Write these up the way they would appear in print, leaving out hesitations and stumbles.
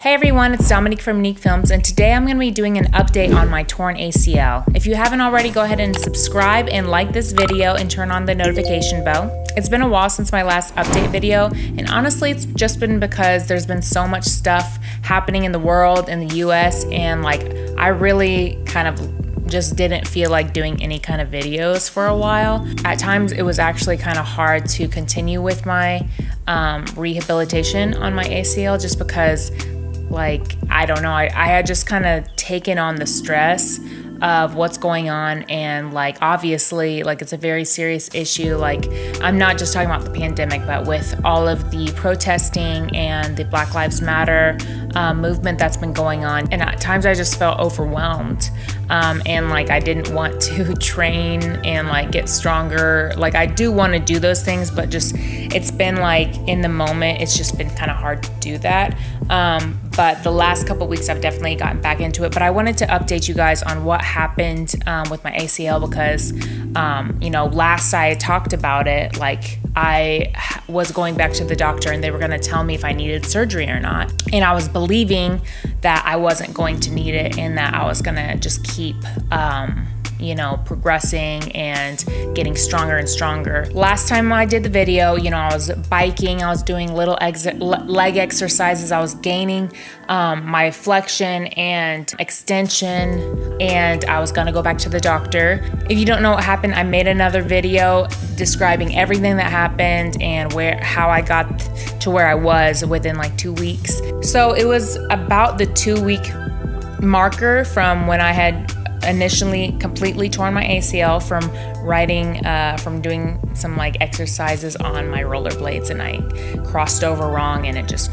Hey everyone, it's Dominique from Unique Films, and today I'm going to be doing an update on my torn ACL. If you haven't already, go ahead and subscribe and like this video and turn on the notification bell. It's been a while since my last update video, and honestly it's just been because there's been so much stuff happening in the world, in the US, and I really kind of just didn't feel like doing any kind of videos for a while. At times it was actually kind of hard to continue with my rehabilitation on my ACL just because I don't know, I had just kind of taken on the stress of what's going on, and obviously it's a very serious issue. I'm not just talking about the pandemic, but with all of the protesting and the Black Lives Matter movement that's been going on, and at times I just felt overwhelmed, and I didn't want to train and get stronger. I do want to do those things, but just it's been in the moment it's just been kind of hard to do that. But the last couple weeks I've definitely gotten back into it. But I wanted to update you guys on what happened with my ACL because, last I talked about it, I was going back to the doctor and they were going to tell me if I needed surgery or not. And I was believing that I wasn't going to need it and that I was going to just keep progressing and getting stronger and stronger. Last time I did the video, I was biking, I was doing little leg exercises, I was gaining my flexion and extension, and I was gonna go back to the doctor. If you don't know what happened, I made another video describing everything that happened and how I got to where I was within 2 weeks. So it was about the 2-week marker from when I had initially completely torn my ACL from from doing some exercises on my rollerblades, and I crossed over wrong and it just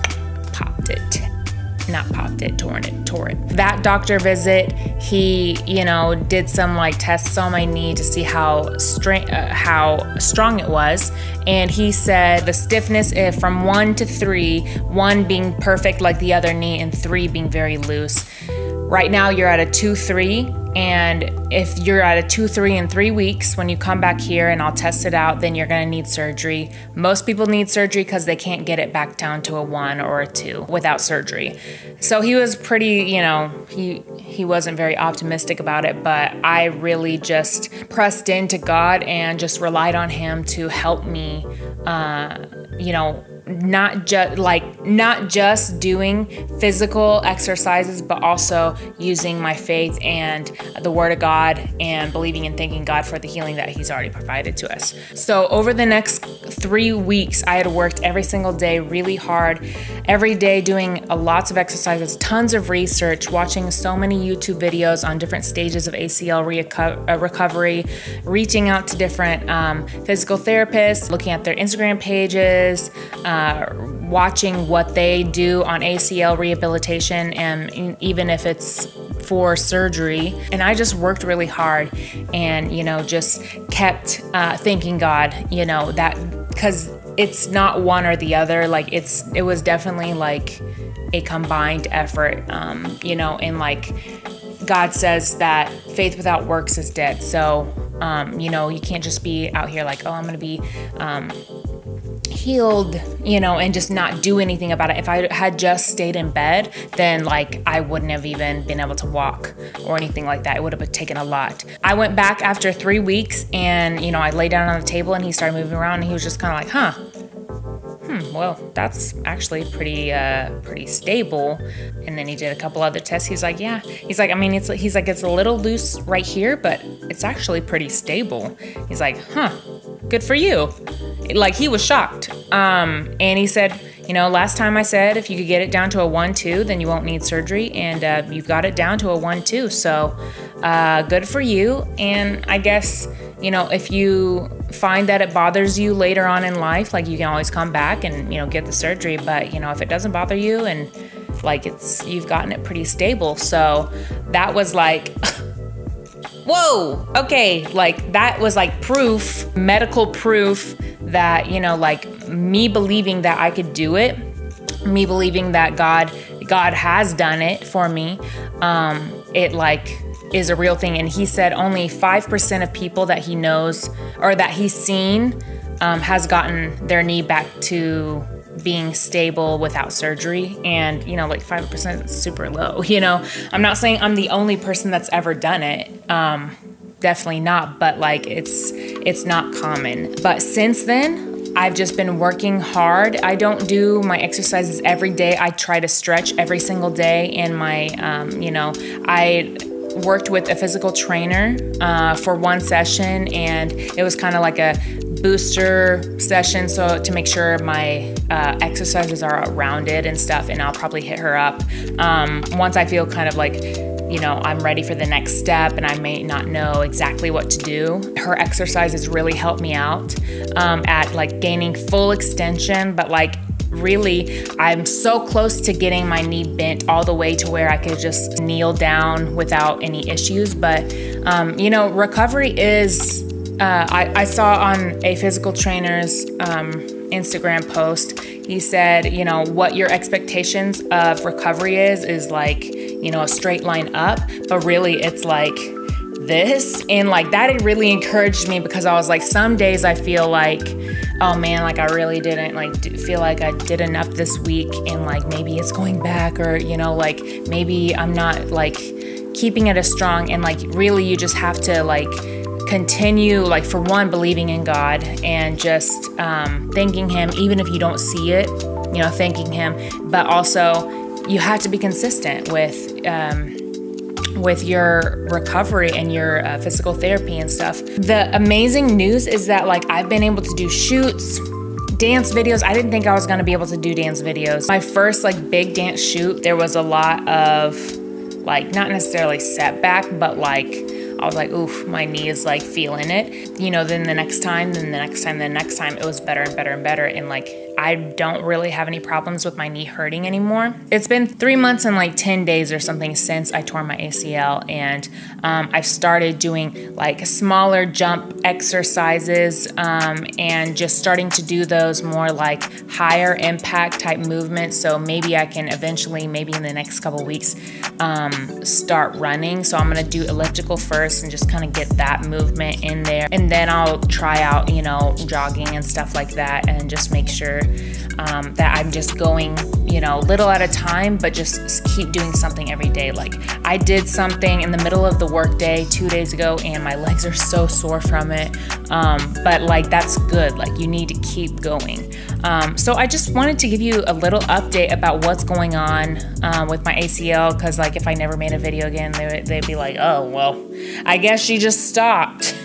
tore it. That doctor visit, he did some tests on my knee to see how strong it was, and he said the stiffness is from 1 to 3, 1 being perfect like the other knee and 3 being very loose. Right now you're at a 2-3, and if you're at a 2-3 in 3 weeks, when you come back here and I'll test it out, then you're gonna need surgery. Most people need surgery because they can't get it back down to a 1 or a 2 without surgery. So he was pretty, he wasn't very optimistic about it, but I really just pressed into God and just relied on him to help me, not just doing physical exercises, but also using my faith and the word of God and believing and thanking God for the healing that he's already provided to us. So over the next 3 weeks, I had worked every single day really hard, every day doing lots of exercises, tons of research, watching so many YouTube videos on different stages of ACL recovery, reaching out to different physical therapists, looking at their Instagram pages, watching what they do on ACL rehabilitation, and even if it's for surgery. And I just worked really hard and, just kept thanking God, that because it's not one or the other. It was definitely a combined effort, and God says that faith without works is dead. So, you can't just be out here oh, I'm going to be healed, and just not do anything about it. If I had just stayed in bed, then I wouldn't have even been able to walk or anything like that. It would have taken a lot. I went back after 3 weeks and, I lay down on the table and he started moving around and he was just kind of well, that's actually pretty stable. And then he did a couple other tests. He's like, yeah. He's like, it's a little loose right here, but it's actually pretty stable. He's like, good for you. He was shocked. And he said, last time I said if you could get it down to a 1-2, then you won't need surgery, and you've got it down to a 1-2. So good for you. And I guess, if you find that it bothers you later on in life, you can always come back and, get the surgery. But, if it doesn't bother you and you've gotten it pretty stable. So that was whoa, okay. That was proof, medical proof that, me believing that I could do it, me believing that God has done it for me. It is a real thing. And he said only 5% of people that he knows or that he's seen has gotten their knee back to being stable without surgery. And, you know, like 5% is super low, you know. I'm not saying I'm the only person that's ever done it. Definitely not, but like it's not common. But since then, I've just been working hard. I don't do my exercises every day. I try to stretch every single day. And my, you know, I worked with a physical trainer for one session, and it was kind of like a booster session, so to make sure my exercises are rounded and stuff. And I'll probably hit her up once I feel kind of like, you know, I'm ready for the next step and I may not know exactly what to do. Her exercises really helped me out at like gaining full extension, but like really, I'm so close to getting my knee bent all the way to where I could just kneel down without any issues. But, you know, recovery is, I saw on a physical trainer's Instagram post, he said, you know, what your expectations of recovery is like, you know, a straight line up, but really it's like this. And like that, it really encouraged me, because I was like, some days I feel like, oh man, like I really didn't like feel like I did enough this week, and like maybe it's going back, or, you know, like maybe I'm not like keeping it as strong. And like really you just have to like continue, like for one, believing in God and just thanking him, even if you don't see it, you know, thanking him. But also you have to be consistent with your recovery and your physical therapy and stuff. The amazing news is that like I've been able to do shoots, dance videos. I didn't think I was gonna be able to do dance videos. My first like big dance shoot, there was a lot of like, not necessarily setback, but like I was like, oof, my knee is like feeling it. You know, then the next time, it was better and better and better. And like, I don't really have any problems with my knee hurting anymore. It's been 3 months and like 10 days or something since I tore my ACL. And I've started doing like smaller jump exercises and just starting to do those more like higher impact type movements. So maybe I can eventually, maybe in the next couple weeks, start running. So I'm gonna do elliptical first and just kind of get that movement in there. And then I'll try out, you know, jogging and stuff like that, and just make sure that I'm just going, you know, little at a time, but just keep doing something every day. Like I did something in the middle of the workday 2 days ago, and my legs are so sore from it. But like, that's good. Like you need to keep going. So I just wanted to give you a little update about what's going on with my ACL. Cause like if I never made a video again, they'd be like, oh, well, I guess she just stopped.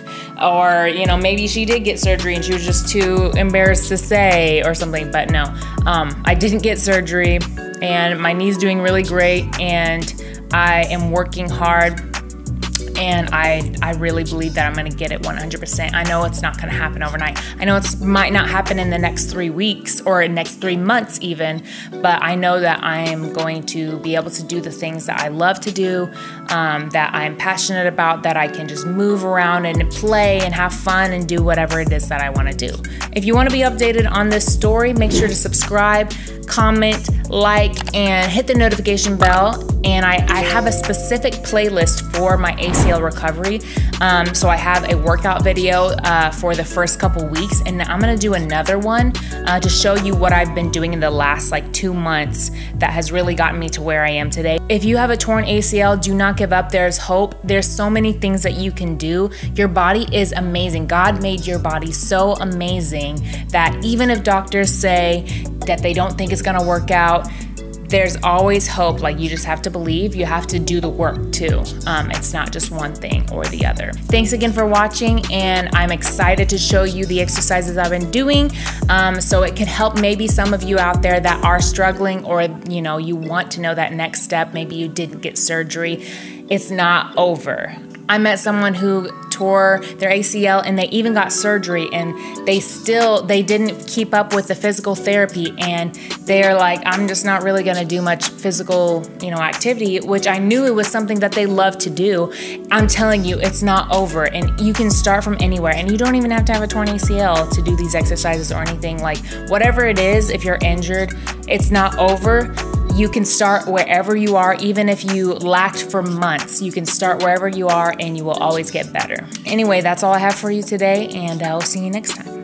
Or, you know, maybe she did get surgery and she was just too embarrassed to say or something. But no, I didn't get surgery, and my knee's doing really great, and I am working hard. And I really believe that I'm gonna get it 100%. I know it's not gonna happen overnight. I know it might not happen in the next 3 weeks or next 3 months even, but I know that I am going to be able to do the things that I love to do, that I'm passionate about, that I can just move around and play and have fun and do whatever it is that I wanna do. If you wanna be updated on this story, make sure to subscribe, comment, like, and hit the notification bell. And I have a specific playlist for my ACL recovery. So I have a workout video for the first couple weeks, and I'm gonna do another one to show you what I've been doing in the last like 2 months that has really gotten me to where I am today. If you have a torn ACL, do not give up. There's hope. There's so many things that you can do. Your body is amazing. God made your body so amazing that even if doctors say that they don't think it's gonna work out, there's always hope. Like you just have to believe. You have to do the work too. It's not just one thing or the other. Thanks again for watching, and I'm excited to show you the exercises I've been doing, so it can help maybe some of you out there that are struggling, or you know, you want to know that next step. Maybe you didn't get surgery. It's not over. I met someone who tore their ACL and they even got surgery, and they didn't keep up with the physical therapy, and they're like, I'm just not really gonna do much physical, you know, activity, which I knew it was something that they love to do. I'm telling you, it's not over, and you can start from anywhere, and you don't even have to have a torn ACL to do these exercises or anything. Like whatever it is, if you're injured, it's not over. You can start wherever you are. Even if you lacked for months, you can start wherever you are, and you will always get better. Anyway, that's all I have for you today, and I'll see you next time.